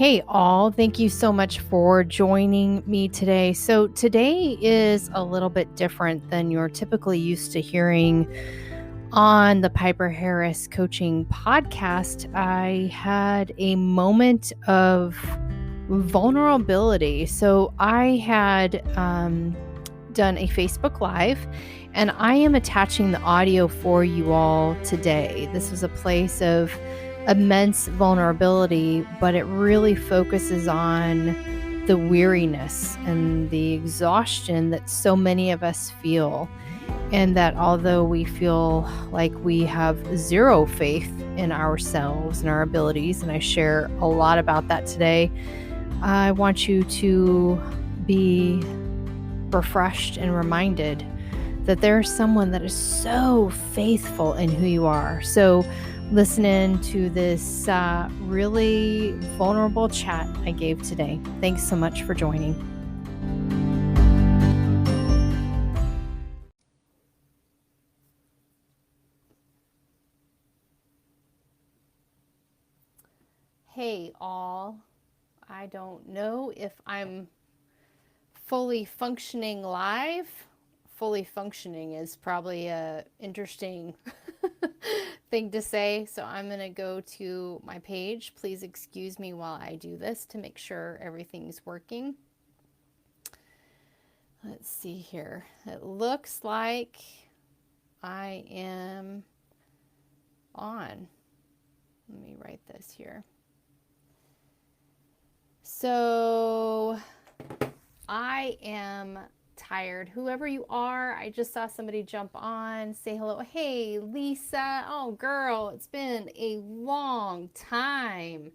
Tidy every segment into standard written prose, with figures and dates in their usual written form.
Hey, all. Thank you so much for joining me today. So, today is a little bit different than you're typically used to hearing on the Piper Harris Coaching Podcast. I had a moment of vulnerability. So, I had done a Facebook Live, and I am attaching the audio for you all today. This was a place of immense vulnerability, but it really focuses on the weariness and the exhaustion that so many of us feel. And that although we feel like we have zero faith in ourselves and our abilities, and I share a lot about that today, I want you to be refreshed and reminded that there's someone that is so faithful in who you are. So listen in to this really vulnerable chat I gave today. Thanks so much for joining. Hey, all. I don't know if I'm fully functioning live. Fully functioning is probably a interesting thing to say. So I'm going to go to my page. Please excuse me while I do this to make sure everything's working. Let's see here. It looks like I am on. Let me write this here. So I am tired. Whoever you are, I just saw somebody jump on, say hello. Hey, Lisa. Oh, girl, it's been a long time.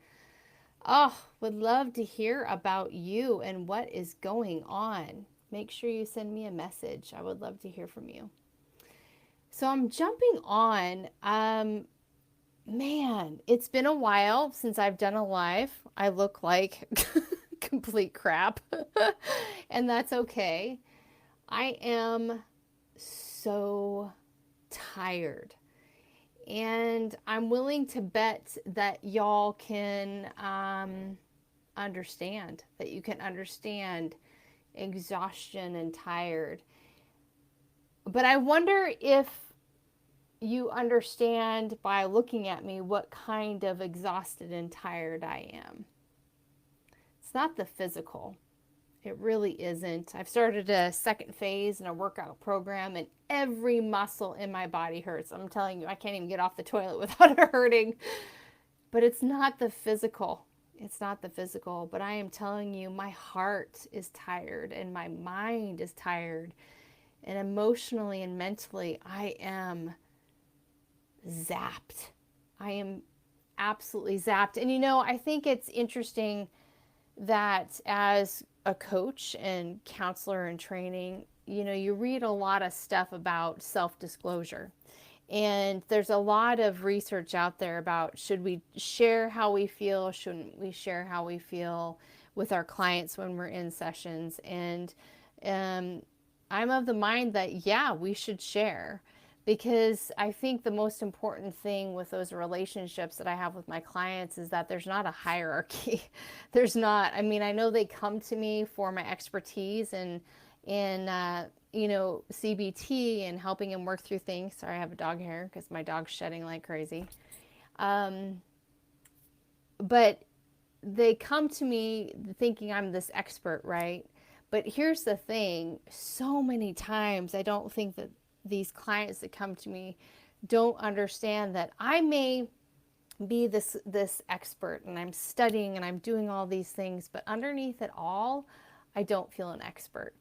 Oh, would love to hear about you and what is going on. Make sure you send me a message. I would love to hear from you. So I'm jumping on. Man, it's been a while since I've done a live. I look like complete crap, and that's okay. I am so tired, and I'm willing to bet that y'all can understand, that you can understand exhaustion and tired. But I wonder if you understand by looking at me what kind of exhausted and tired I am. It's not the physical. It really isn't. I've started a second phase in a workout program, and every muscle in my body hurts. I'm telling you, I can't even get off the toilet without it hurting. But it's not the physical. It's not the physical. But I am telling you, my heart is tired, and my mind is tired. And emotionally and mentally, I am zapped. I am absolutely zapped. And you know, I think it's interesting that as a coach and counselor in training, you know, you read a lot of stuff about self-disclosure. And there's a lot of research out there about, should we share how we feel? Shouldn't we share how we feel with our clients when we're in sessions? And I'm of the mind that, yeah, we should share. Because I think the most important thing with those relationships that I have with my clients is that there's not a hierarchy. There's not. I mean, I know they come to me for my expertise and you know, CBT and helping them work through things. Sorry, I have a dog hair because my dog's shedding like crazy. But they come to me thinking I'm this expert, right? But here's the thing. So many times I don't think that these clients that come to me don't understand that I may be this expert and I'm studying and I'm doing all these things, but underneath it all, I don't feel an expert.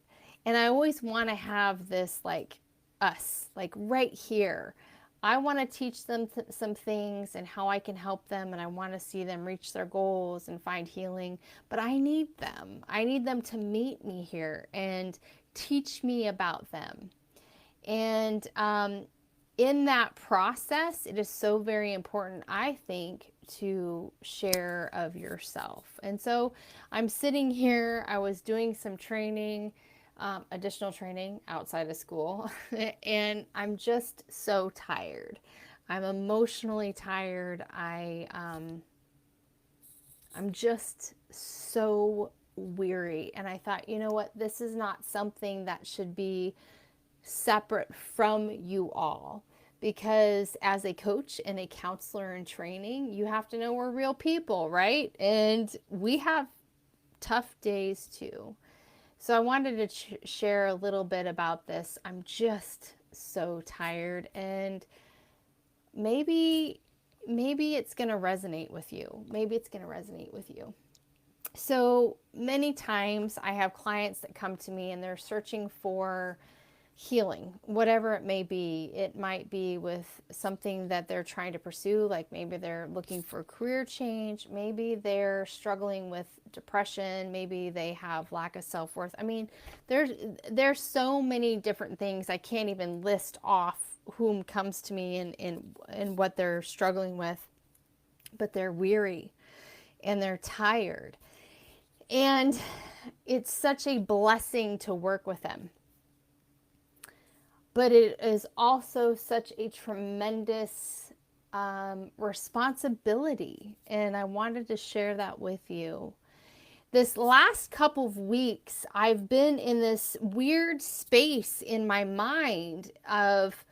And I always want to have this like us, like right here. I want to teach them some things and how I can help them, and I want to see them reach their goals and find healing, but I need them. I need them to meet me here and teach me about them. And in that process, it is so very important, I think, to share of yourself. And so I'm sitting here, I was doing some training, additional training outside of school, and I'm just so tired. I'm emotionally tired. I'm just so weary. And I thought, you know what? This is not something that should be separate from you all. Because as a coach and a counselor in training, you have to know we're real people, right? And we have tough days too. So I wanted to share a little bit about this. I'm just so tired, and maybe it's going to resonate with you. Maybe it's going to resonate with you. So many times I have clients that come to me and they're searching for healing, whatever it may be. It might be with something that they're trying to pursue, like maybe they're looking for career change, maybe they're struggling with depression, maybe they have lack of self-worth. I mean, there's so many different things. I can't even list off whom comes to me and what they're struggling with, but they're weary and they're tired. And it's such a blessing to work with them. But it is also such a tremendous responsibility. And I wanted to share that with you. This last couple of weeks, I've been in this weird space in my mind of,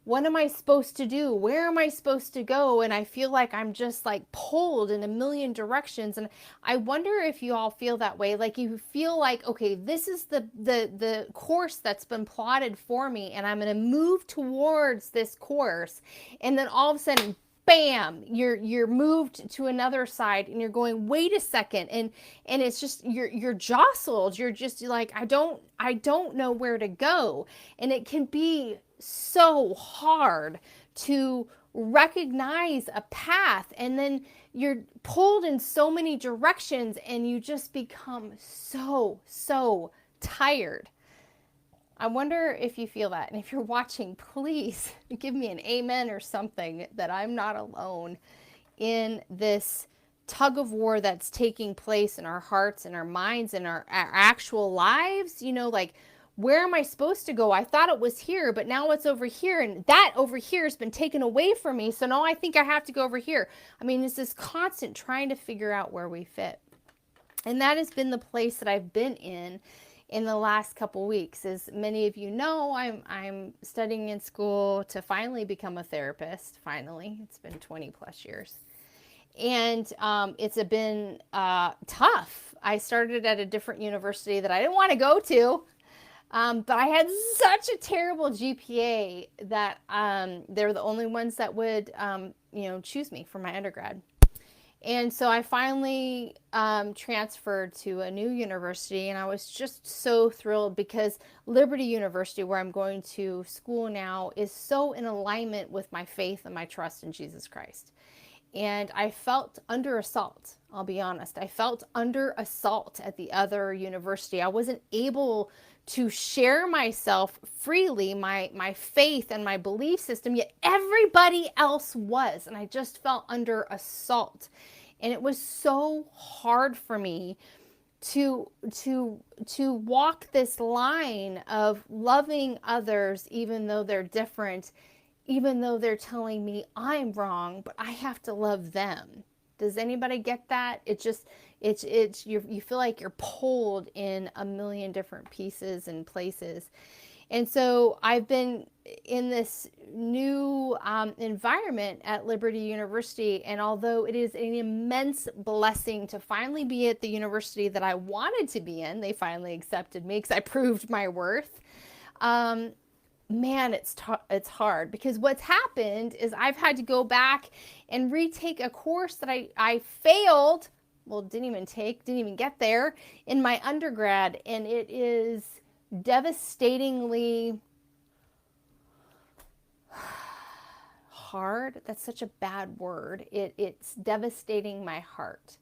what am I supposed to do? Where am I supposed to go? And I feel like I'm just like pulled in a million directions. And I wonder if you all feel that way. Like you feel like, okay, this is the course that's been plotted for me, and I'm going to move towards this course. And then all of a sudden, bam, you're moved to another side, and you're going, wait a second. And it's just, you're jostled. You're just like, I don't know where to go. And it can be so hard to recognize a path, and then you're pulled in so many directions, and you just become so tired. I wonder if you feel that. And if you're watching, please give me an amen or something, that I'm not alone in this tug of war that's taking place in our hearts and our minds and our actual lives. You know, like, where am I supposed to go? I thought it was here, but now it's over here, and that over here has been taken away from me. So now I think I have to go over here. I mean, it's this constant trying to figure out where we fit. And that has been the place that I've been in the last couple weeks. As many of you know, I'm studying in school to finally become a therapist. Finally, it's been 20 plus years. And it's been tough. I started at a different university that I didn't want to go to. But I had such a terrible GPA that they were the only ones that would, choose me for my undergrad. And so I finally transferred to a new university, and I was just so thrilled because Liberty University, where I'm going to school now, is so in alignment with my faith and my trust in Jesus Christ. And I felt under assault, I'll be honest. I felt under assault at the other university. I wasn't able to share myself freely, my faith and my belief system, yet everybody else was. And I just felt under assault. And it was so hard for me to walk this line of loving others, even though they're different, even though they're telling me I'm wrong, but I have to love them. Does anybody get that? You feel like you're pulled in a million different pieces and places. And so I've been in this new environment at Liberty University. And although it is an immense blessing to finally be at the university that I wanted to be in, they finally accepted me because I proved my worth. Man, it's hard, because what's happened is I've had to go back and retake a course that I failed. Well, didn't even get there in my undergrad. And it is devastatingly hard. That's such a bad word. It's devastating my heart.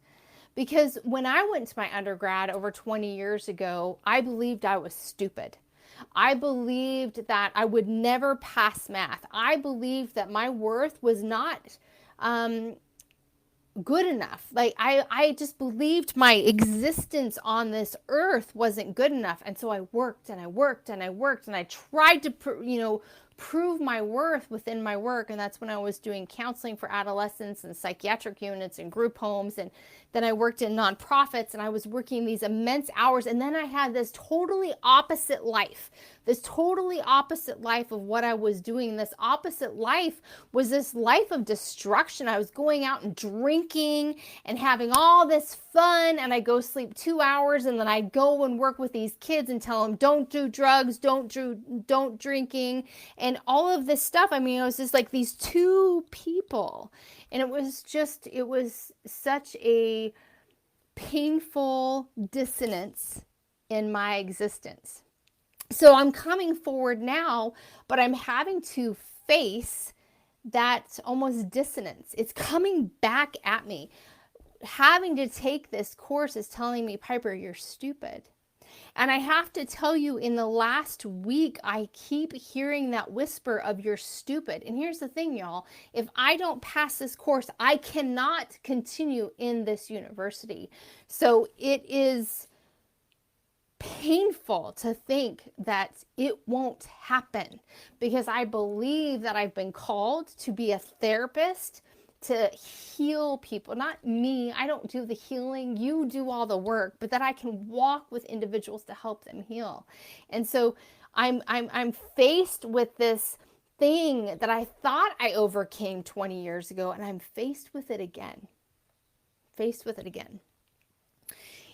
Because when I went to my undergrad over 20 years ago, I believed I was stupid. I believed that I would never pass math. I believed that my worth was not good enough. Like I just believed my existence on this earth wasn't good enough. And so I worked and I worked and I worked, and I tried to, prove my worth within my work. And that's when I was doing counseling for adolescents and psychiatric units and group homes. And then I worked in nonprofits, and I was working these immense hours. And then I had this totally opposite life, of what I was doing. This opposite life was this life of destruction. I was going out and drinking and having all this fun, and I go sleep 2 hours, and then I go and work with these kids and tell them, don't do drugs, don't drinking, and all of this stuff. I mean, it was just like these two people, and it was such a painful dissonance in my existence. So I'm coming forward now, but I'm having to face that almost dissonance. It's coming back at me. Having to take this course is telling me, Piper, you're stupid. And I have to tell you, in the last week, I keep hearing that whisper of you're stupid. And here's the thing, y'all. If I don't pass this course, I cannot continue in this university. So it is painful to think that it won't happen, because I believe that I've been called to be a therapist, to heal people. Not me, I don't do the healing, you do all the work, but that I can walk with individuals to help them heal. And so I'm faced with this thing that I thought I overcame 20 years ago, and I'm faced with it again.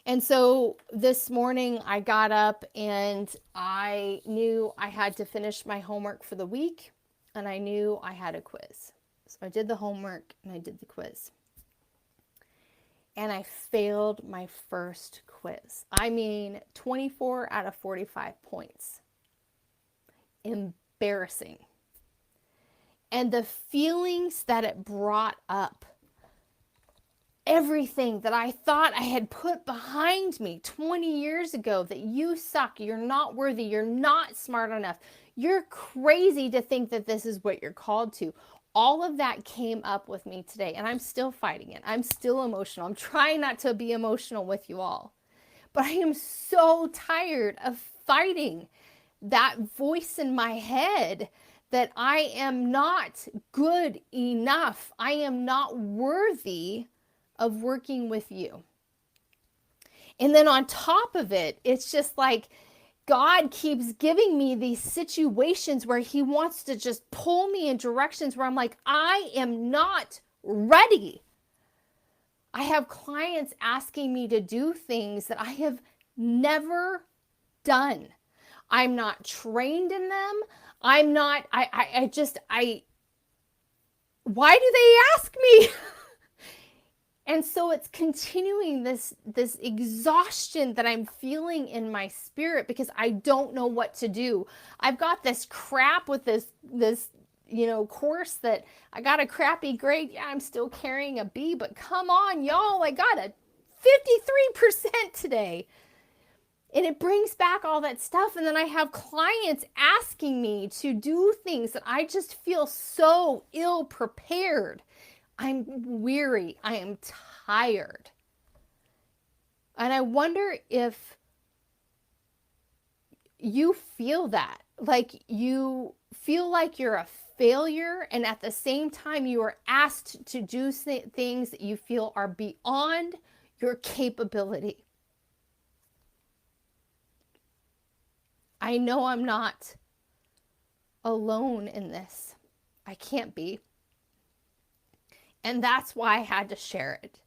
And so this morning I got up and I knew I had to finish my homework for the week, and I knew I had a quiz. So I did the homework and I did the quiz. And I failed my first quiz. I mean, 24 out of 45 points. Embarrassing. And the feelings that it brought up, everything that I thought I had put behind me 20 years ago, that you suck, you're not worthy, you're not smart enough, you're crazy to think that this is what you're called to. All of that came up with me today, and I'm still fighting it. I'm still emotional. I'm trying not to be emotional with you all. But I am so tired of fighting that voice in my head that I am not good enough. I am not worthy of working with you. And then on top of it, it's just like God keeps giving me these situations where he wants to just pull me in directions where I'm like, I am not ready. I have clients asking me to do things that I have never done. I'm not trained in them. Why do they ask me? And so it's continuing this exhaustion that I'm feeling in my spirit, because I don't know what to do. I've got this crap with this course that I got a crappy grade. Yeah, I'm still carrying a B, but come on, y'all, I got a 53% today. And it brings back all that stuff. And then I have clients asking me to do things that I just feel so ill prepared. I'm weary. I am tired. And I wonder if you feel that. Like you feel like you're a failure, and at the same time you are asked to do things that you feel are beyond your capability. I know I'm not alone in this. I can't be. And that's why I had to share it.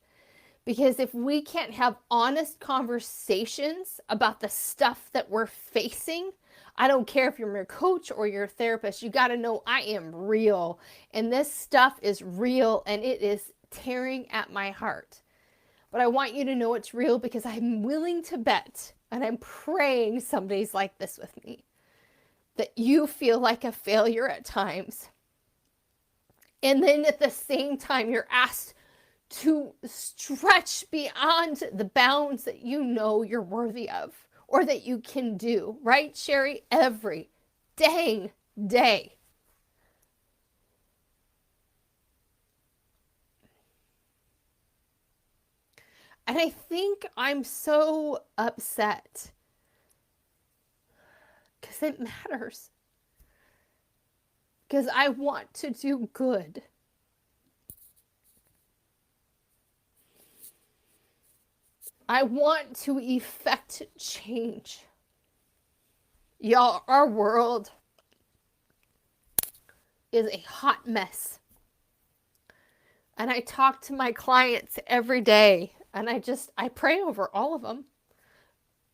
Because if we can't have honest conversations about the stuff that we're facing, I don't care if you're your coach or your therapist, you got to know I am real. And this stuff is real, and it is tearing at my heart. But I want you to know it's real, because I'm willing to bet, and I'm praying somebody's like this with me, that you feel like a failure at times. And then at the same time, you're asked to stretch beyond the bounds that you know you're worthy of, or that you can do, right, Sherry? Every dang day. And I think I'm so upset because it matters. because I want to do good. I want to effect change. Y'all, our world is a hot mess. And I talk to my clients every day, and I pray over all of them.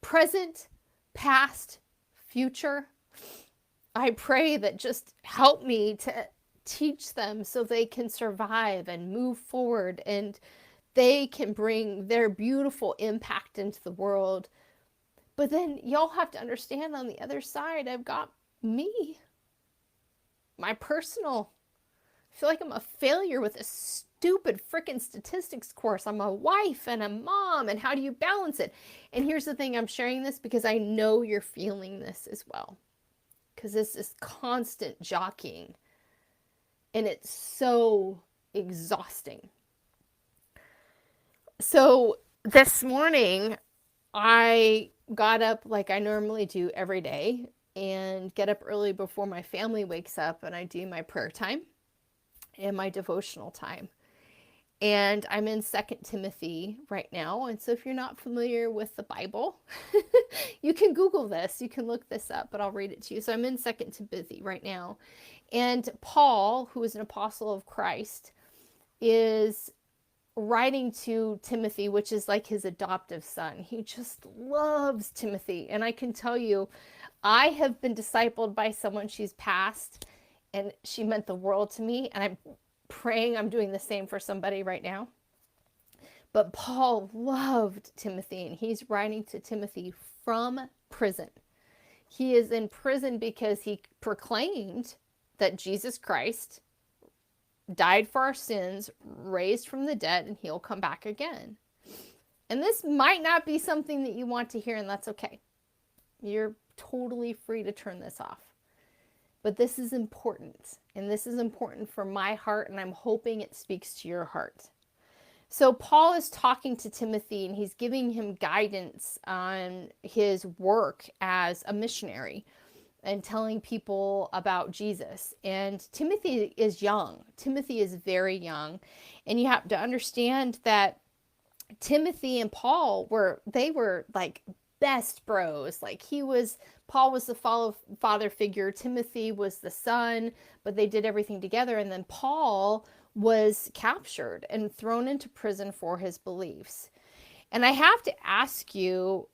Present, past, future. I pray that just help me to teach them so they can survive and move forward, and they can bring their beautiful impact into the world. But then y'all have to understand, on the other side, I've got me, my personal. I feel like I'm a failure with a stupid freaking statistics course. I'm a wife and a mom, and how do you balance it? And here's the thing, I'm sharing this because I know you're feeling this as well. Because this is constant jockeying, and it's so exhausting. So this morning, I got up like I normally do every day, and get up early before my family wakes up, and I do my prayer time and my devotional time. And I'm in 2 Timothy right now. And so if you're not familiar with the Bible, you can Google this. You can look this up, but I'll read it to you. So I'm in 2 Timothy right now. And Paul, who is an apostle of Christ, is writing to Timothy, which is like his adoptive son. He just loves Timothy. And I can tell you, I have been discipled by someone. She's passed, and she meant the world to me. And I'm praying I'm doing the same for somebody right now. But Paul loved Timothy, and he's writing to Timothy from prison. He is in prison because he proclaimed that Jesus Christ died for our sins, raised from the dead, and he'll come back again. And this might not be something that you want to hear, and that's okay. You're totally free to turn this off. But this is important, and this is important for my heart, and I'm hoping it speaks to your heart. So Paul is talking to Timothy, and he's giving him guidance on his work as a missionary and telling people about Jesus. And Timothy is young. Timothy is very young. And you have to understand that Timothy and Paul were like best bros. Like Paul was the father figure. Timothy was the son, but they did everything together. And then Paul was captured and thrown into prison for his beliefs. And I have to ask you,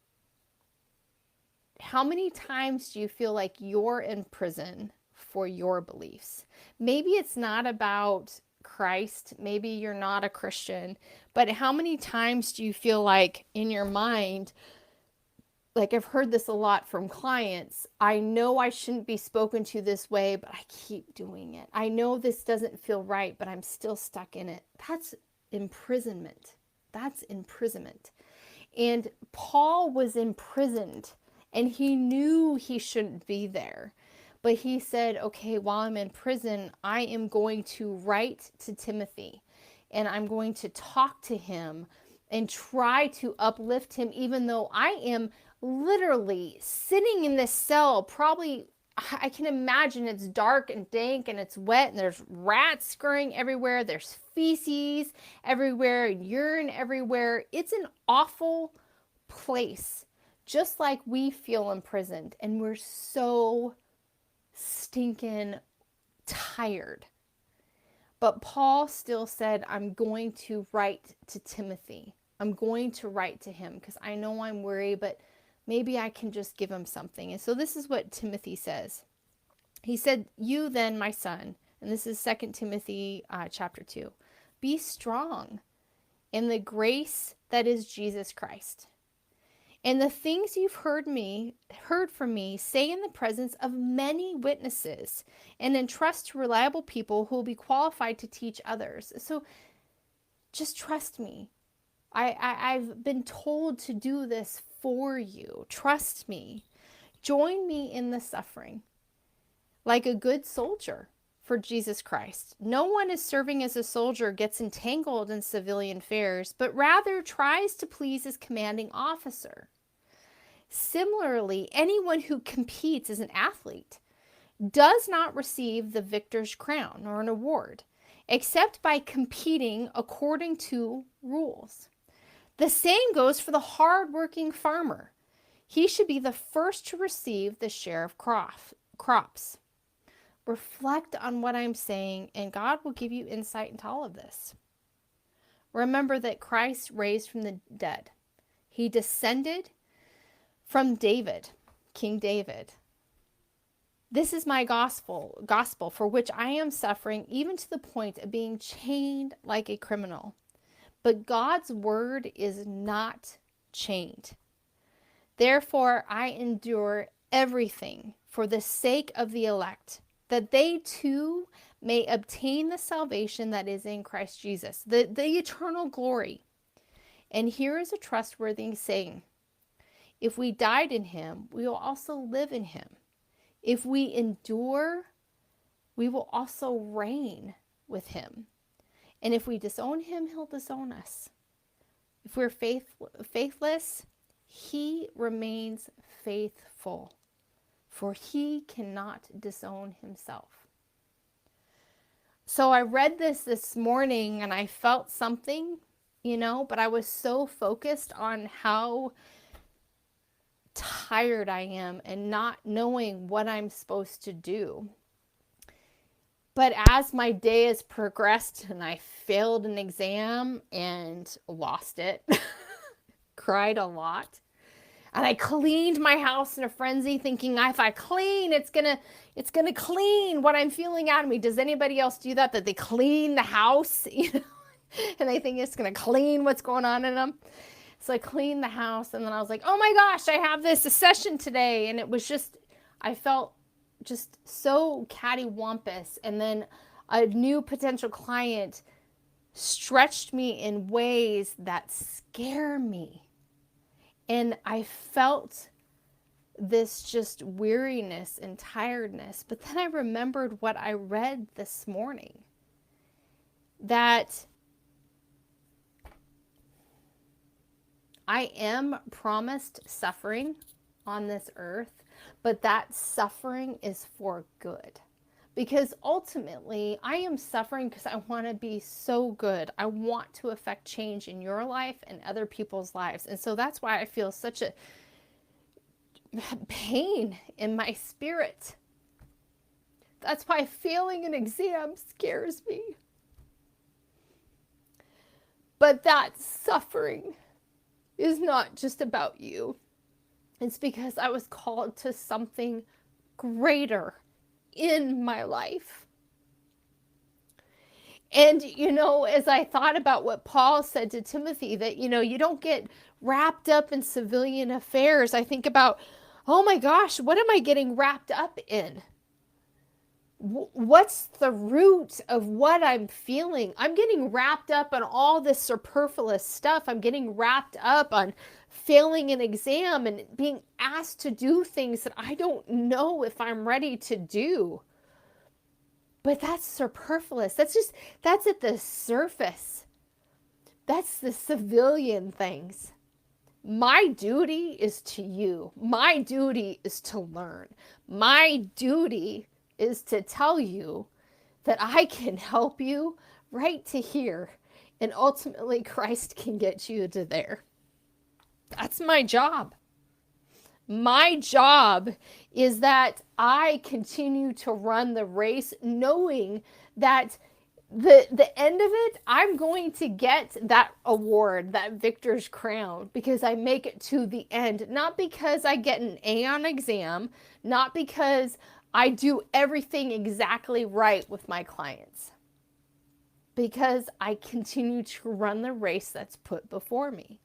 how many times do you feel like you're in prison for your beliefs? Maybe it's not about Christ. Maybe you're not a Christian. But how many times do you feel like in your mind, like I've heard this a lot from clients, I know I shouldn't be spoken to this way, but I keep doing it. I know this doesn't feel right, but I'm still stuck in it. That's imprisonment. That's imprisonment. And Paul was imprisoned, and he knew he shouldn't be there. But he said, okay, while I'm in prison, I am going to write to Timothy, and I'm going to talk to him and try to uplift him, even though I am literally sitting in this cell. Probably, I can imagine it's dark and dank and it's wet, and there's rats scurrying everywhere. There's feces everywhere, urine everywhere. It's an awful place, just like we feel imprisoned, and we're so stinking tired. But Paul still said, I'm going to write to Timothy. I'm going to write to him because I know I'm weary, but maybe I can just give him something. And so this is what Timothy says. He said, you then, my son, and this is 2 Timothy chapter 2, be strong in the grace that is Jesus Christ. And the things you've heard from me, say in the presence of many witnesses, and entrust to reliable people who will be qualified to teach others. So just trust me. I've been told to do this for you. Trust me. Join me in the suffering like a good soldier for Jesus Christ. No one is serving as a soldier gets entangled in civilian affairs, but rather tries to please his commanding officer. Similarly, anyone who competes is an athlete. does not receive the victor's crown or an award, except by competing according to rules. The same goes for the hardworking farmer. He should be the first to receive the share of crops. Reflect on what I'm saying, and God will give you insight into all of this. Remember that Christ raised from the dead. He descended from David, King David. This is my gospel for which I am suffering, even to the point of being chained like a criminal. But God's word is not chained. Therefore, I endure everything for the sake of the elect, that they too may obtain the salvation that is in Christ Jesus, the eternal glory. And here is a trustworthy saying: if we died in him, we will also live in him. If we endure, we will also reign with him. And if we disown him, he'll disown us. If we're faithless, he remains faithful, for he cannot disown himself. So I read this morning and I felt something, but I was so focused on how tired I am and not knowing what I'm supposed to do. But as my day has progressed and I failed an exam and lost it, cried a lot, and I cleaned my house in a frenzy thinking if I clean, it's gonna clean what I'm feeling out of me. Does anybody else do that they clean the house, and they think it's going to clean what's going on in them? So I cleaned the house, and then I was like, oh my gosh, I have a session today. And it was just, I felt just so cattywampus. And then a new potential client stretched me in ways that scare me. And I felt this just weariness and tiredness. But then I remembered what I read this morning, that I am promised suffering on this earth, but that suffering is for good. Because ultimately, I am suffering because I want to be so good. I want to affect change in your life and other people's lives. And so that's why I feel such a pain in my spirit. That's why failing an exam scares me. But that suffering is not just about you. It's because I was called to something greater in my life. And, as I thought about what Paul said to Timothy, that, you don't get wrapped up in civilian affairs, I think about, oh my gosh, what am I getting wrapped up in? What's the root of what I'm feeling? I'm getting wrapped up on all this superfluous stuff. I'm getting wrapped up on failing an exam and being asked to do things that I don't know if I'm ready to do. But that's superfluous. That's at the surface. That's the civilian things. My duty is to you. My duty is to learn. My duty is to tell you that I can help you right to here, and ultimately Christ can get you to there. That's my job. My job is that I continue to run the race knowing that the end of it, I'm going to get that award, that victor's crown, because I make it to the end. Not because I get an A on exam, not because I do everything exactly right with my clients, because I continue to run the race that's put before me.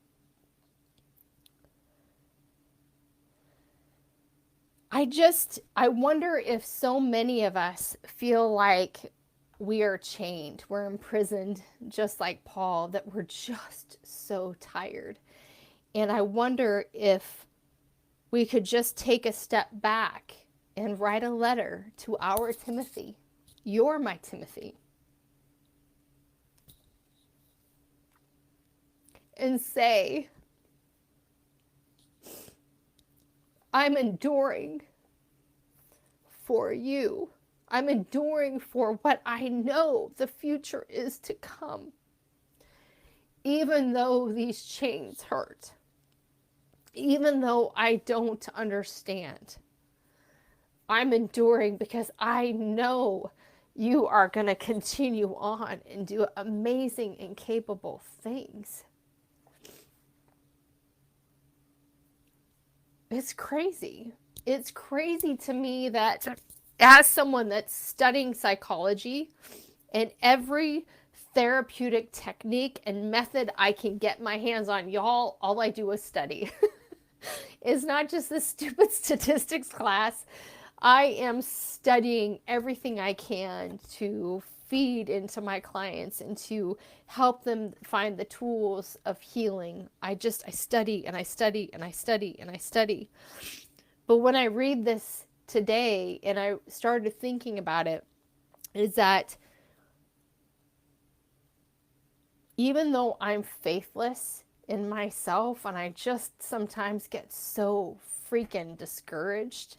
I wonder if so many of us feel like we are chained, we're imprisoned, just like Paul, that we're just so tired. And I wonder if we could just take a step back and write a letter to our Timothy. You're my Timothy. And say, I'm enduring for you. I'm enduring for what I know the future is to come. Even though these chains hurt, even though I don't understand, I'm enduring because I know you are going to continue on and do amazing and capable things. It's crazy. It's crazy to me that as someone that's studying psychology, and every therapeutic technique and method I can get my hands on, y'all, all I do is study. It's not just this stupid statistics class. I am studying everything I can to feed into my clients and to help them find the tools of healing. I study and I study and I study and I study. But when I read this today and I started thinking about it, is that even though I'm faithless in myself and I just sometimes get so freaking discouraged,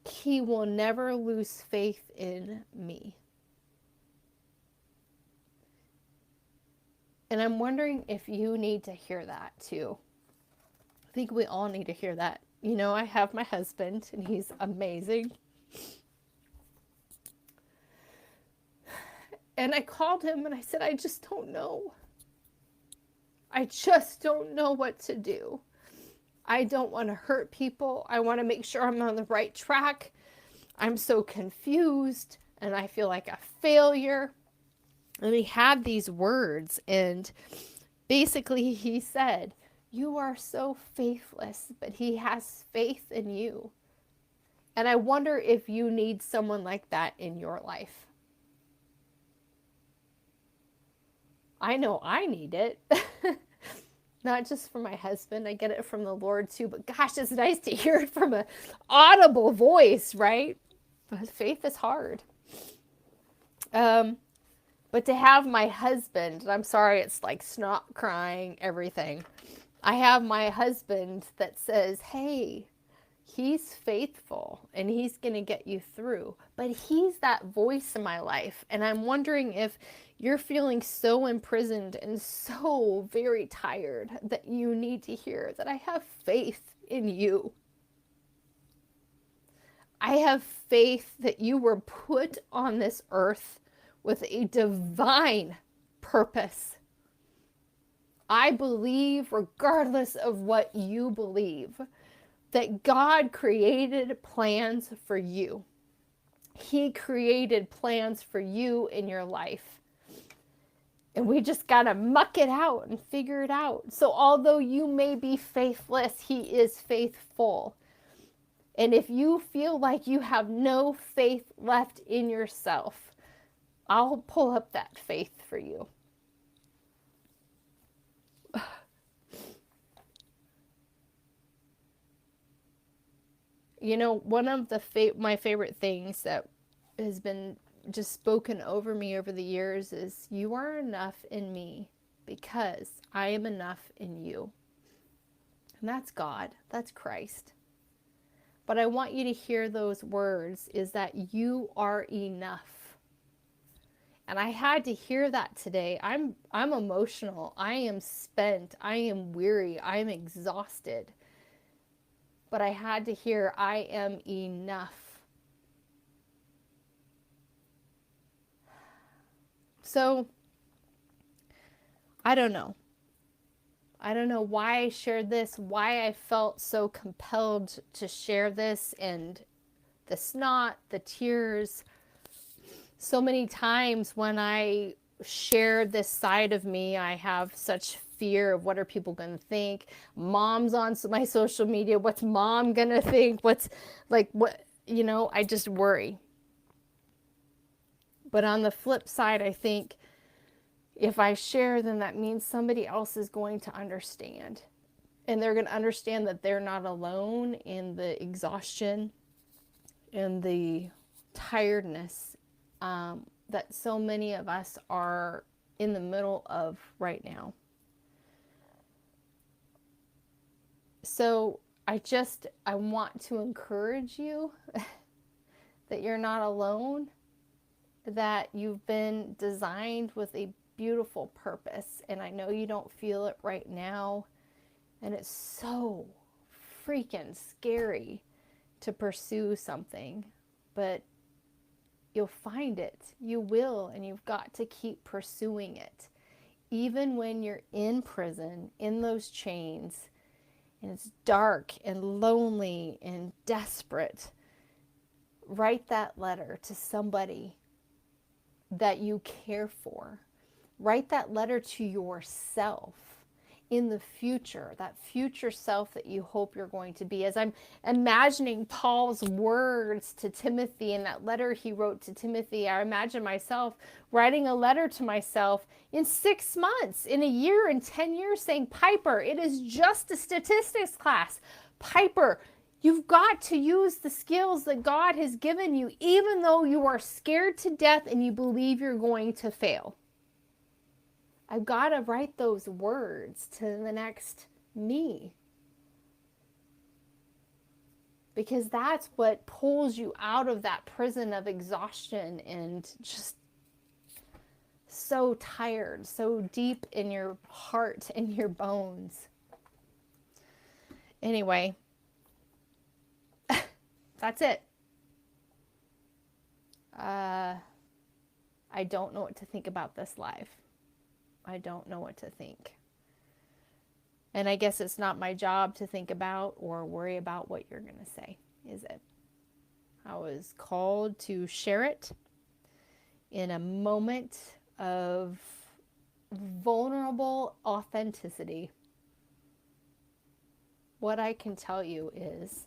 He will never lose faith in me. And I'm wondering if you need to hear that too. I think we all need to hear that. You know, I have my husband and he's amazing. And I called him and I said, I just don't know. I just don't know what to do. I don't want to hurt people. I want to make sure I'm on the right track. I'm so confused and I feel like a failure. And he had these words and basically he said, you are so faithless, but He has faith in you. And I wonder if you need someone like that in your life. I know I need it. Not just from my husband. I get it from the Lord too. But gosh, it's nice to hear it from an audible voice, right? But faith is hard. But to have my husband, and I'm sorry, it's like snot crying, everything. I have my husband that says, hey, He's faithful and He's going to get you through. But He's that voice in my life. And I'm wondering if you're feeling so imprisoned and so very tired that you need to hear that I have faith in you. I have faith that you were put on this earth with a divine purpose. I believe, regardless of what you believe, that God created plans for you. He created plans for you in your life. And we just got to muck it out and figure it out. So although you may be faithless, He is faithful. And if you feel like you have no faith left in yourself, I'll pull up that faith for you. You know, one of my favorite things that has been just spoken over me over the years is, you are enough in me because I am enough in you. And that's God. That's Christ. But I want you to hear those words, is that you are enough. And I had to hear that today. I'm emotional. I am spent. I am weary. I am exhausted. But I had to hear, I am enough. So, I don't know. I don't know why I shared this, why I felt so compelled to share this, and the snot, the tears. So many times when I share this side of me, I have such fear of what are people going to think. Mom's on my social media. What's mom going to think? What's like, what, you know, I just worry. But on the flip side, I think if I share, then that means somebody else is going to understand. And they're going to understand that they're not alone in the exhaustion and the tiredness that so many of us are in the middle of right now. So I want to encourage you that you're not alone, that you've been designed with a beautiful purpose. And I know you don't feel it right now. And it's so freaking scary to pursue something, but you'll find it. You will, and you've got to keep pursuing it. Even when you're in prison, in those chains, and it's dark and lonely and desperate, write that letter to somebody that you care for. Write that letter to yourself in the future, that future self that you hope you're going to be. As I'm imagining Paul's words to Timothy in that letter he wrote to Timothy, I imagine myself writing a letter to myself in 6 months, in a year, in 10 years, saying, Piper, it is just a statistics class. Piper, you've got to use the skills that God has given you, even though you are scared to death and you believe you're going to fail. I've got to write those words to the next me. Because that's what pulls you out of that prison of exhaustion and just so tired, so deep in your heart and your bones. Anyway, that's it. I don't know what to think about this life. I don't know what to think. And I guess it's not my job to think about or worry about what you're going to say, is it? I was called to share it in a moment of vulnerable authenticity. What I can tell you is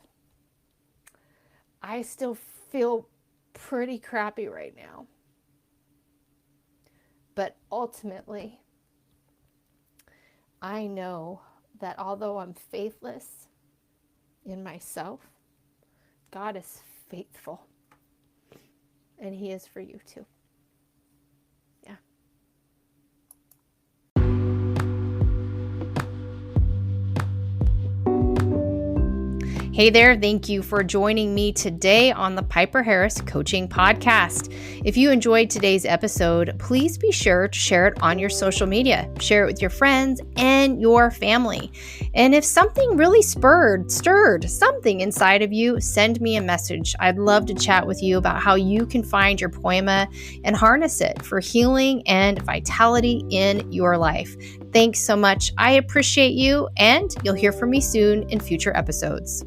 I still feel pretty crappy right now. But ultimately, I know that although I'm faithless in myself, God is faithful. And He is for you too. Yeah. Hey there, thank you for joining me today on the Piper Harris Coaching Podcast. If you enjoyed today's episode, please be sure to share it on your social media. Share it with your friends and your family. And if something really stirred something inside of you, send me a message. I'd love to chat with you about how you can find your poema and harness it for healing and vitality in your life. Thanks so much. I appreciate you, and you'll hear from me soon in future episodes.